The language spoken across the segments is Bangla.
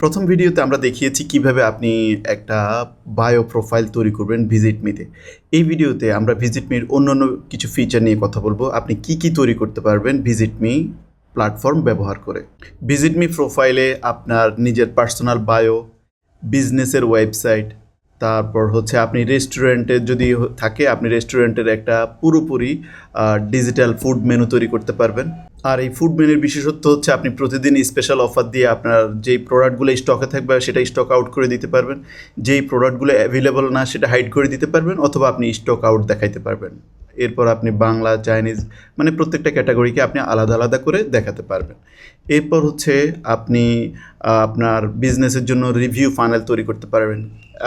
প্রথম ভিডিওতে আমরা দেখিয়েছি কিভাবে আপনি একটা বায়ো প্রোফাইল তৈরি করবেন ভিজিট মিতে। এই ভিডিওতে আমরা ভিজিট মির অন্যান্য কিছু ফিচার নিয়ে কথা বলবো। আপনি কি তৈরি করতে পারবেন ভিজিট মি প্ল্যাটফর্ম ব্যবহার করে। ভিজিট মি প্রোফাইলে আপনার নিজের পার্সোনাল বায়ো, বিজনেসের ওয়েবসাইট, তারপর হচ্ছে আপনি রেস্টুরেন্টে যদি থাকে আপনি রেস্টুরেন্টের একটা পুরোপুরি ডিজিটাল ফুড মেনু তৈরি করতে পারবেন। আর এই ফুড মেনুর বিশেষত্ব হচ্ছে আপনি প্রতিদিন স্পেশাল অফার দিয়ে আপনার যেই প্রোডাক্টগুলো স্টকে থাকবে সেটা স্টক আউট করে দিতে পারবেন, যেই প্রোডাক্টগুলো অ্যাভেলেবল না সেটা হাইড করে দিতে পারবেন, অথবা আপনি স্টক আউট দেখাইতে পারবেন। এরপর আপনি বাংলা, চাইনিজ মানে প্রত্যেকটা ক্যাটাগরিকে আপনি আলাদা আলাদা করে দেখাতে পারবেন। এরপর হচ্ছে আপনি আপনার বিজনেসের জন্য রিভিউ ফানেল তৈরি করতে পারবেন।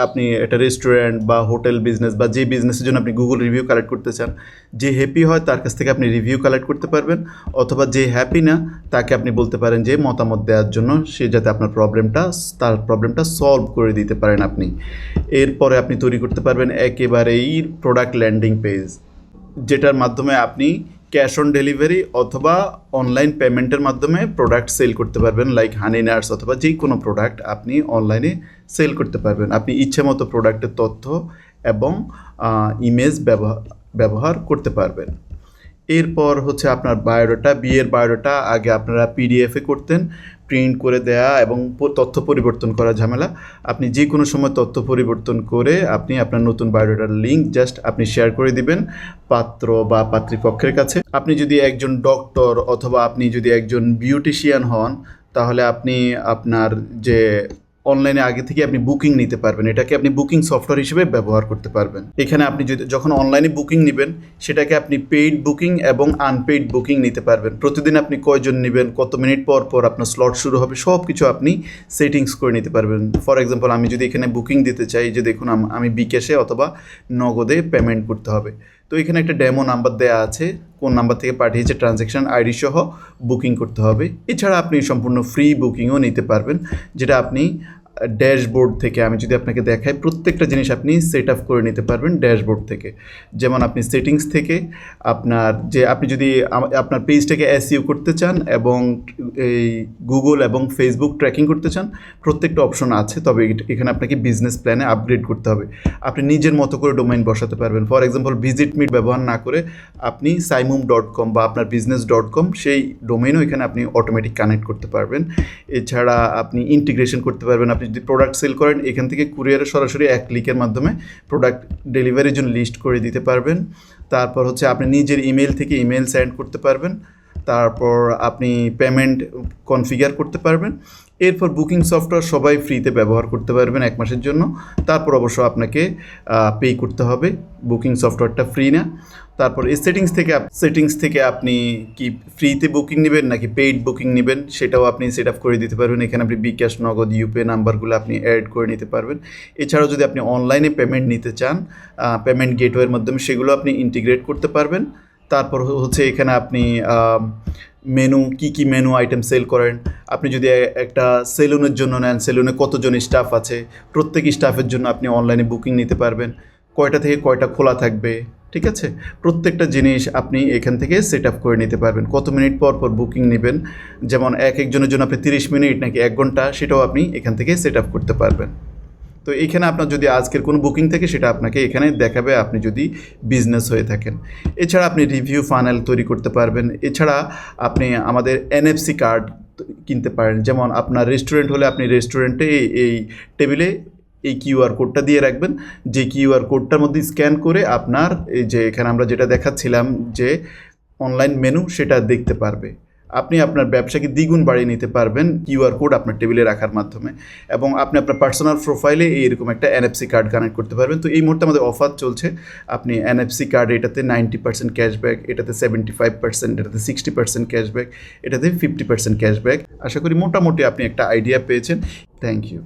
আপনি একটা রেস্টুরেন্ট বা হোটেল বিজনেস বা যে বিজনেসের জন্য আপনি গুগল রিভিউ কালেক্ট করতে চান, যে হ্যাপি হয় তার কাছ থেকে আপনি রিভিউ কালেক্ট করতে পারবেন, অথবা যে হ্যাপি না তাকে আপনি বলতে পারেন যে মতামত দেওয়ার জন্য, সে যাতে আপনার তার প্রবলেমটা সলভ করে দিতে পারেন আপনি। এরপরে আপনি তৈরি করতে পারবেন একেবারেই প্রোডাক্ট ল্যান্ডিং পেজ, যেটার মাধ্যমে আপনি ক্যাশ অন ডেলিভারি অথবা অনলাইন পেমেন্টের মাধ্যমে প্রোডাক্ট সেল করতে পারবেন। লাইক হানি নাটস অথবা যে কোনো প্রোডাক্ট আপনি অনলাইনে সেল করতে পারবেন। আপনি ইচ্ছে মতো প্রোডাক্টের তথ্য এবং ইমেজ ব্যবহার করতে পারবেন। এরপর হচ্ছে আপনার বায়োডাটা, বিয়ের বায়োডাটা আগে আপনারা পিডিএফে করতেন, প্রিন্ট করে দেয়া এবং তথ্য পরিবর্তন করা ঝামেলা। আপনি যে কোনো সময় তথ্য পরিবর্তন করে আপনি আপনার নতুন বায়োডাটার লিঙ্ক জাস্ট আপনি শেয়ার করে দিবেন পাত্র বা পাত্রীপক্ষের কাছে। আপনি যদি একজন ডক্টর অথবা আপনি যদি একজন বিউটিশিয়ান হন, তাহলে আপনি আপনার যে অনলাইনে আগে থেকে আপনি বুকিং নিতে পারবেন, এটাকে আপনি বুকিং সফটওয়্যার হিসেবে ব্যবহার করতে পারবেন। এখানে আপনি যখন অনলাইনে বুকিং নেবেন, সেটাকে আপনি পেইড বুকিং এবং আনপেইড বুকিং নিতে পারবেন। প্রতিদিন আপনি কয়জন নেবেন, কত মিনিট পর পর আপনার স্লট শুরু হবে, সব কিছু আপনি সেটিংস করে নিতে পারবেন। ফর এক্সাম্পল আমি যদি এখানে বুকিং দিতে চাই, যে দেখুন আমি বিকাশে অথবা নগদে পেমেন্ট করতে হবে, তো এখানে একটা ডেমো নাম্বার দেওয়া আছে, কোন নাম্বার থেকে পাঠিয়েছে, ট্রানজ্যাকশন আইডি সহ বুকিং করতে হবে। এছাড়া আপনি সম্পূর্ণ ফ্রি বুকিংও নিতে পারবেন, যেটা আপনি ড্যাশবোর্ড থেকে, আমি যদি আপনাকে দেখাই, প্রত্যেকটা জিনিস আপনি সেট আপ করে নিতে পারবেন ড্যাশবোর্ড থেকে। যেমন আপনি সেটিংস থেকে আপনি যদি আপনার পেজটাকে এসইও করতে চান এবং এই গুগল এবং ফেসবুক ট্র্যাকিং করতে চান, প্রত্যেকটা অপশন আছে। তবে এখানে আপনাকে বিজনেস প্ল্যানে আপগ্রেড করতে হবে। আপনি নিজের মতো করে ডোমেইন বসাতে পারবেন। ফর এক্সাম্পল ভিজিট মিট ব্যবহার না করে আপনি saimum.com বা আপনার business.com সেই ডোমেইনও এখানে আপনি অটোমেটিক কানেক্ট করতে পারবেন। এছাড়া আপনি ইন্টিগ্রেশন করতে পারবেন। আপনি যদি প্রোডাক্ট সেল করেন, এখান থেকে কুরিয়ারে সরাসরি এক ক্লিকের মাধ্যমে প্রোডাক্ট ডেলিভারির জন্য লিস্ট করে দিতে পারবেন। তারপর হচ্ছে আপনি নিজের ইমেল থেকে ইমেল সেন্ড করতে পারবেন। তারপর আপনি পেমেন্ট কনফিগার করতে পারবেন। এরপর বুকিং সফটওয়্যার সবাই ফ্রিতে ব্যবহার করতে পারবেন 1 মাসের জন্য। তারপর অবশ্য আপনাকে পে করতে হবে, বুকিং সফটওয়্যারটা ফ্রি না। তারপর এই সেটিংস থেকে আপনি কি ফ্রিতে বুকিং নেবেন নাকি পেইড বুকিং নেবেন, সেটাও আপনি সেট আপ করে দিতে পারবেন। এখানে আপনি বিকাশ, নগদ, ইউপে নাম্বারগুলো আপনি অ্যাড করে নিতে পারবেন। এছাড়াও যদি আপনি অনলাইনে পেমেন্ট নিতে চান, পেমেন্ট গেটওয়ের মাধ্যমে, সেগুলো আপনি ইন্টিগ্রেট করতে পারবেন। তারপর হচ্ছে এখানে আপনি মেনু, কি মেনু আইটেম সেল করেন, আপনি যদি একটা সেলুনের জন্য নেন, সেলুনে কতজন স্টাফ আছে, প্রত্যেক স্টাফের জন্য আপনি অনলাইনে বুকিং নিতে পারবেন, কয়টা থেকে কয়টা খোলা থাকবে, ঠিক আছে, প্রত্যেকটা জিনিস আপনি এখান থেকে সেট আপ করে নিতে পারবেন। কত মিনিট পর পর বুকিং নেবেন, যেমন একজনের জন্য আপনি 30 মিনিট নাকি 1 ঘন্টা, সেটাও আপনি এখান থেকে সেট আপ করতে পারবেন। তো এখানে আপনার যদি আজকের কোনো বুকিং থাকে, সেটা আপনাকে এখানে দেখাবে আপনি যদি বিজনেস হয়ে থাকেন। এছাড়া আপনি রিভিউ ফানেল তৈরি করতে পারবেন। এছাড়া আপনি আমাদের NFC কার্ড কিনতে পারেন। যেমন আপনার রেস্টুরেন্ট হলে আপনি রেস্টুরেন্টে এই টেবিলে এই কিউআর কোডটা দিয়ে রাখবেন, যে কিউআর কোডটার মধ্যে স্ক্যান করে আপনার এই যে এখানে আমরা যেটা দেখাচ্ছিলাম যে অনলাইন মেনু, সেটা দেখতে পারবে। আপনি আপনার ব্যবসাকে দ্বিগুণ বাড়িয়ে নিতে পারবেন কিউআর কোড আপনার টেবিলে রাখার মাধ্যমে, এবং আপনি আপনার পার্সোনাল প্রোফাইলে এইরকম একটা NFC কার্ড কানেক্ট করতে পারবেন। তো এই মুহূর্তে আমাদের অফার চলছে। আপনি NFC কার্ড, এটাতে 90% ক্যাশব্যাক, এটাতে 75%, এটাতে 60% ক্যাশব্যাক, এটাতে 50% ক্যাশব্যাক। আশা করি মোটামুটি আপনি একটা আইডিয়া পেয়েছেন। Thank you.